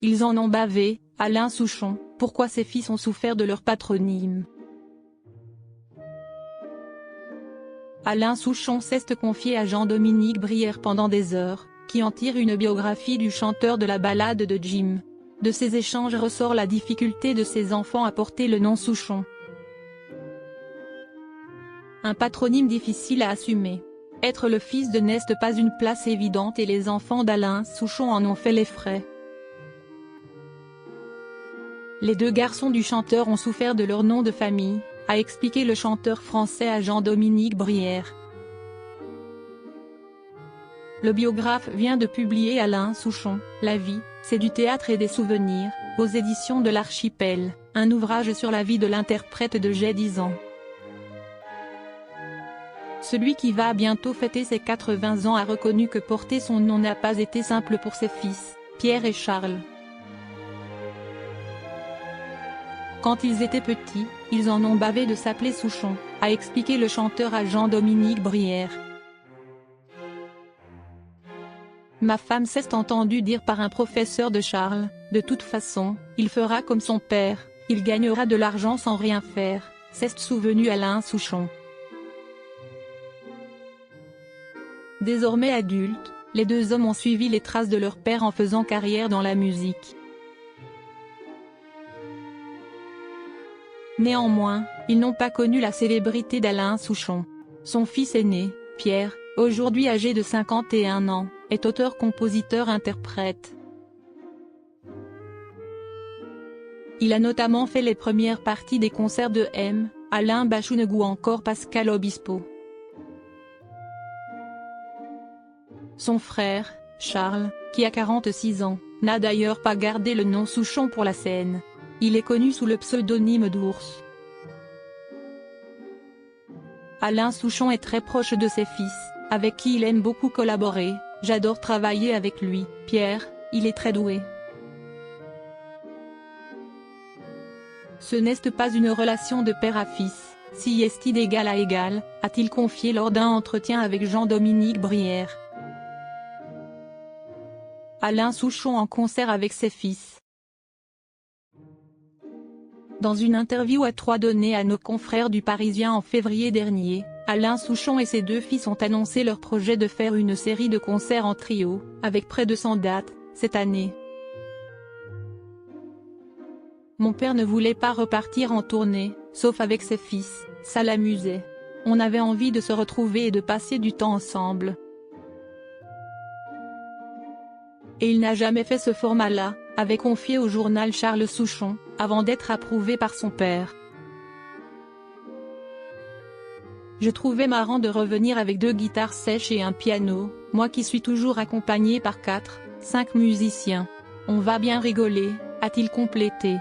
Ils en ont bavé, Alain Souchon, pourquoi ses fils ont souffert de leur patronyme. Alain Souchon s'est confié à Jean-Dominique Brière pendant des heures, qui en tire une biographie du chanteur de la ballade de Jim. De ces échanges ressort la difficulté de ses enfants à porter le nom Souchon. Un patronyme difficile à assumer. Être le fils de n'est pas une place évidente et les enfants d'Alain Souchon en ont fait les frais. Les deux garçons du chanteur ont souffert de leur nom de famille, a expliqué le chanteur français à Jean-Dominique Brière. Le biographe vient de publier Alain Souchon, La vie, c'est du théâtre et des souvenirs, aux éditions de l'Archipel, un ouvrage sur la vie de l'interprète de j'ai 10 ans. Celui qui va bientôt fêter ses 80 ans a reconnu que porter son nom n'a pas été simple pour ses fils, Pierre et Charles. Quand ils étaient petits, ils en ont bavé de s'appeler Souchon, a expliqué le chanteur à Jean-Dominique Brière. Ma femme s'est entendue dire par un professeur de Charles, de toute façon, il fera comme son père, il gagnera de l'argent sans rien faire, s'est souvenu Alain Souchon. Désormais adultes, les deux hommes ont suivi les traces de leur père en faisant carrière dans la musique. Néanmoins, ils n'ont pas connu la célébrité d'Alain Souchon. Son fils aîné, Pierre, aujourd'hui âgé de 51 ans, est auteur-compositeur-interprète. Il a notamment fait les premières parties des concerts de M, Alain Bachung ou encore Pascal Obispo. Son frère, Charles, qui a 46 ans, n'a d'ailleurs pas gardé le nom Souchon pour la scène. Il est connu sous le pseudonyme d'Ours. Alain Souchon est très proche de ses fils, avec qui il aime beaucoup collaborer. J'adore travailler avec lui, Pierre, il est très doué. Ce n'est pas une relation de père à fils, si est d'égal à égal, a-t-il confié lors d'un entretien avec Jean-Dominique Brière. Alain Souchon en concert avec ses fils. Dans une interview à 3 donnée à nos confrères du Parisien en février dernier, Alain Souchon et ses deux fils ont annoncé leur projet de faire une série de concerts en trio, avec près de 100 dates, cette année. Mon père ne voulait pas repartir en tournée, sauf avec ses fils, ça l'amusait. On avait envie de se retrouver et de passer du temps ensemble. Et il n'a jamais fait ce format-là, avait confié au journal Charles Souchon, avant d'être approuvé par son père. Je trouvais marrant de revenir avec 2 guitares sèches et un piano, moi qui suis toujours accompagné par 4, 5 musiciens. On va bien rigoler, a-t-il complété.